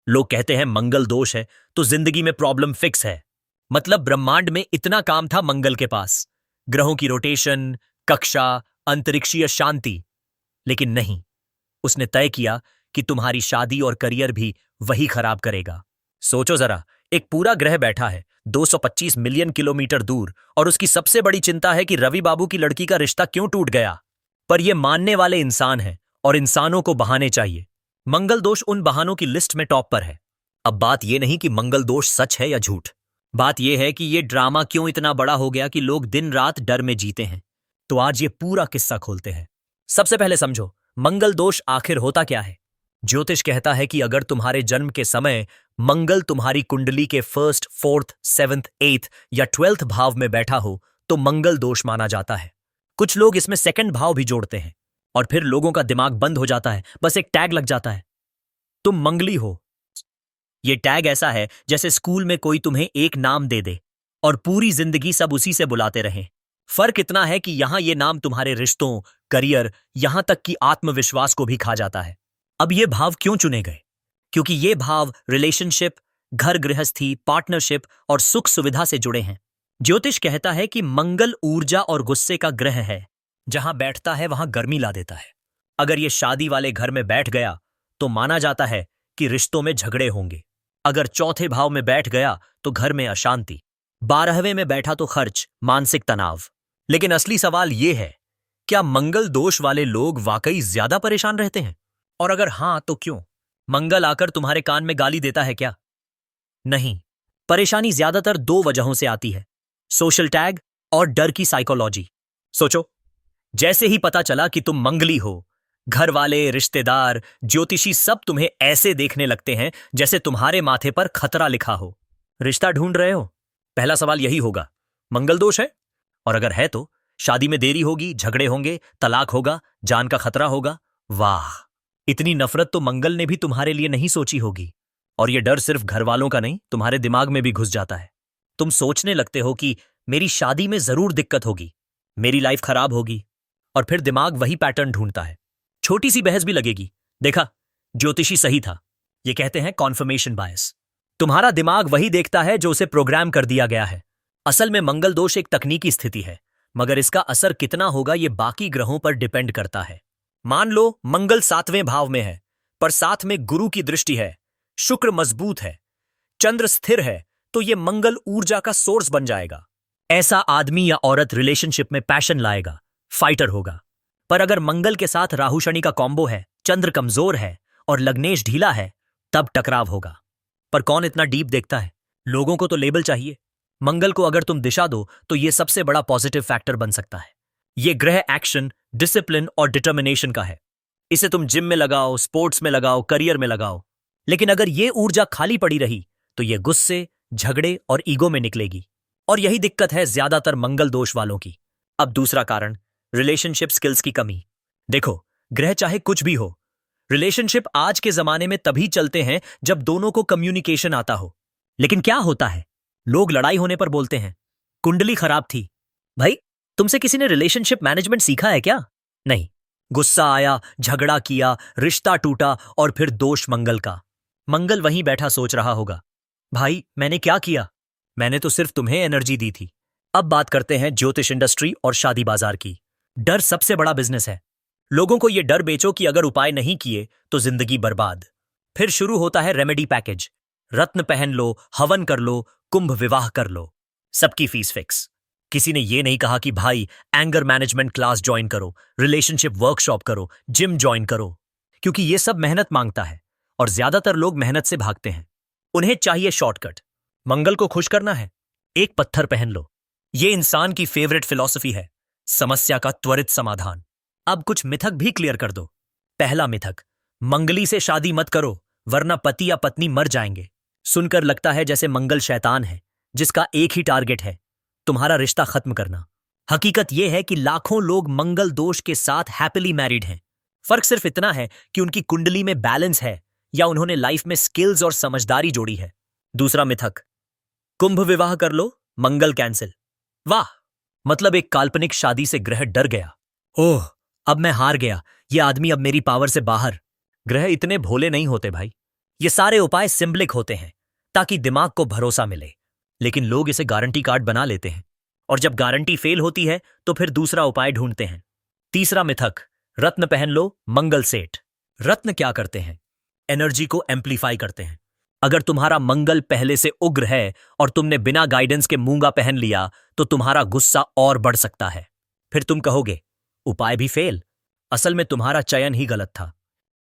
लोग कहते हैं मंगल दोष है तो जिंदगी में प्रॉब्लम फिक्स है। मतलब ब्रह्मांड में इतना काम था मंगल के पास, ग्रहों की रोटेशन, कक्षा, अंतरिक्षीय शांति। लेकिन नहीं, उसने तय किया कि तुम्हारी शादी और करियर भी वही खराब करेगा। सोचो जरा, एक पूरा ग्रह बैठा है 225 मिलियन किलोमीटर दूर और उसकी सबसे बड़ी चिंता है कि रवि बाबू की लड़की का रिश्ता क्यों टूट गया। पर ये मानने वाले इंसान हैं और इंसानों को बहाने चाहिए। मंगल दोष उन बहानों की लिस्ट में टॉप पर है। अब बात यह नहीं कि मंगल दोष सच है या झूठ, बात यह है कि ये ड्रामा क्यों इतना बड़ा हो गया कि लोग दिन रात डर में जीते हैं। तो आज ये पूरा किस्सा खोलते हैं। सबसे पहले समझो, मंगल दोष आखिर होता क्या है। ज्योतिष कहता है कि अगर तुम्हारे जन्म के समय मंगल तुम्हारी कुंडली के फर्स्ट, फोर्थ, सेवंथ, एथ या 12th भाव में बैठा हो तो मंगल दोष माना जाता है। कुछ लोग इसमें सेकंड भाव भी जोड़ते हैं और फिर लोगों का दिमाग बंद हो जाता है, बस एक टैग लग जाता है, तुम मंगली हो। ये टैग ऐसा है जैसे स्कूल में कोई तुम्हें एक नाम दे दे और पूरी जिंदगी सब उसी से बुलाते रहें। फर्क इतना है कि यहां ये नाम तुम्हारे रिश्तों, करियर, यहां तक कि आत्मविश्वास को भी खा जाता है। अब ये भाव क्यों चुने गए? क्योंकि ये भाव रिलेशनशिप, घर गृहस्थी, पार्टनरशिप और सुख सुविधा से जुड़े हैं। ज्योतिष कहता है कि मंगल ऊर्जा और गुस्से का ग्रह है, जहां बैठता है वहां गर्मी ला देता है। अगर ये शादी वाले घर में बैठ गया तो माना जाता है कि रिश्तों में झगड़े होंगे। अगर चौथे भाव में बैठ गया तो घर में अशांति। 12वें में बैठा तो खर्च, मानसिक तनाव। लेकिन असली सवाल यह है, क्या मंगल दोष वाले लोग वाकई ज्यादा परेशान रहते हैं? और अगर हां तो क्यों? मंगल आकर तुम्हारे कान में गाली देता है क्या? नहीं। परेशानी ज्यादातर दो वजहों से आती है, सोशल टैग और डर की साइकोलॉजी। सोचो, जैसे ही पता चला कि तुम मंगली हो, घर वाले, रिश्तेदार, ज्योतिषी सब तुम्हें ऐसे देखने लगते हैं जैसे तुम्हारे माथे पर खतरा लिखा हो। रिश्ता ढूंढ रहे हो? पहला सवाल यही होगा, मंगल दोष है? और अगर है तो शादी में देरी होगी, झगड़े होंगे, तलाक होगा, जान का खतरा होगा। वाह, इतनी नफरत तो मंगल ने भी तुम्हारे लिए नहीं सोची होगी। और यह डर सिर्फ घर वालों का नहीं, तुम्हारे दिमाग में भी घुस जाता है। तुम सोचने लगते हो कि मेरी शादी में जरूर दिक्कत होगी, मेरी लाइफ खराब होगी, और फिर दिमाग वही पैटर्न ढूंढता है। छोटी सी बहस भी लगेगी, देखा ज्योतिषी सही था। ये कहते हैं कॉन्फर्मेशन बायस। तुम्हारा दिमाग वही देखता है जो उसे प्रोग्राम कर दिया गया है। असल में मंगल दोष एक तकनीकी स्थिति है, मगर इसका असर कितना होगा ये बाकी ग्रहों पर डिपेंड करता है। मान लो मंगल 7वें भाव में है, पर साथ में गुरु की दृष्टि है, शुक्र मजबूत है, चंद्र स्थिर है, तो ये मंगल ऊर्जा का सोर्स बन जाएगा। ऐसा आदमी या औरत रिलेशनशिप में पैशन लाएगा, फाइटर होगा। पर अगर मंगल के साथ राहु शनि का कॉम्बो है, चंद्र कमजोर है और लग्नेश ढीला है, तब टकराव होगा। पर कौन इतना डीप देखता है? लोगों को तो लेबल चाहिए। मंगल को अगर तुम दिशा दो तो यह सबसे बड़ा पॉजिटिव फैक्टर बन सकता है। यह ग्रह एक्शन, डिसिप्लिन और डिटर्मिनेशन का है। इसे तुम जिम में लगाओ, स्पोर्ट्स में लगाओ, करियर में लगाओ। लेकिन अगर यह ऊर्जा खाली पड़ी रही तो यह गुस्से, झगड़े और ईगो में निकलेगी। और यही दिक्कत है ज्यादातर मंगल दोष वालों की। अब दूसरा कारण, रिलेशनशिप स्किल्स की कमी। देखो, ग्रह चाहे कुछ भी हो, रिलेशनशिप आज के जमाने में तभी चलते हैं जब दोनों को कम्युनिकेशन आता हो। लेकिन क्या होता है, लोग लड़ाई होने पर बोलते हैं कुंडली खराब थी। भाई, तुमसे किसी ने रिलेशनशिप मैनेजमेंट सीखा है क्या? नहीं। गुस्सा आया, झगड़ा किया, रिश्ता टूटा और फिर दोष मंगल का। मंगल वहीं बैठा सोच रहा होगा, भाई मैंने क्या किया? मैंने तो सिर्फ तुम्हें एनर्जी दी थी। अब बात करते हैं ज्योतिष इंडस्ट्री और शादी बाजार की। डर सबसे बड़ा बिजनेस है। लोगों को यह डर बेचो कि अगर उपाय नहीं किए तो जिंदगी बर्बाद। फिर शुरू होता है रेमेडी पैकेज। रत्न पहन लो, हवन कर लो, कुंभ विवाह कर लो, सबकी फीस फिक्स। किसी ने यह नहीं कहा कि भाई एंगर मैनेजमेंट क्लास ज्वाइन करो, रिलेशनशिप वर्कशॉप करो, जिम ज्वाइन करो, क्योंकि यह सब मेहनत मांगता है और ज्यादातर लोग मेहनत से भागते हैं। उन्हें चाहिए शॉर्टकट। मंगल को खुश करना है, एक पत्थर पहन लो। यह इंसान की फेवरेट फिलॉसफी है, समस्या का त्वरित समाधान। अब कुछ मिथक भी क्लियर कर दो। पहला मिथक, मंगली से शादी मत करो वरना पति या पत्नी मर जाएंगे। सुनकर लगता है जैसे मंगल शैतान है जिसका एक ही टारगेट है, तुम्हारा रिश्ता खत्म करना। हकीकत यह है कि लाखों लोग मंगल दोष के साथ हैप्पीली मैरिड हैं। फर्क सिर्फ इतना है कि उनकी कुंडली में बैलेंस है या उन्होंने लाइफ में स्किल्स और समझदारी जोड़ी है। दूसरा मिथक, कुंभ विवाह कर लो, मंगल कैंसिल। वाह, मतलब एक काल्पनिक शादी से ग्रह डर गया। ओह, अब मैं हार गया, यह आदमी अब मेरी पावर से बाहर। ग्रह इतने भोले नहीं होते भाई। ये सारे उपाय सिंबलिक होते हैं ताकि दिमाग को भरोसा मिले, लेकिन लोग इसे गारंटी कार्ड बना लेते हैं और जब गारंटी फेल होती है तो फिर दूसरा उपाय ढूंढते हैं। तीसरा मिथक, रत्न पहन लो मंगल सेठ। रत्न क्या करते हैं? एनर्जी को एम्पलीफाई करते हैं। अगर तुम्हारा मंगल पहले से उग्र है और तुमने बिना गाइडेंस के मूंगा पहन लिया तो तुम्हारा गुस्सा और बढ़ सकता है। फिर तुम कहोगे उपाय भी फेल। असल में तुम्हारा चयन ही गलत था।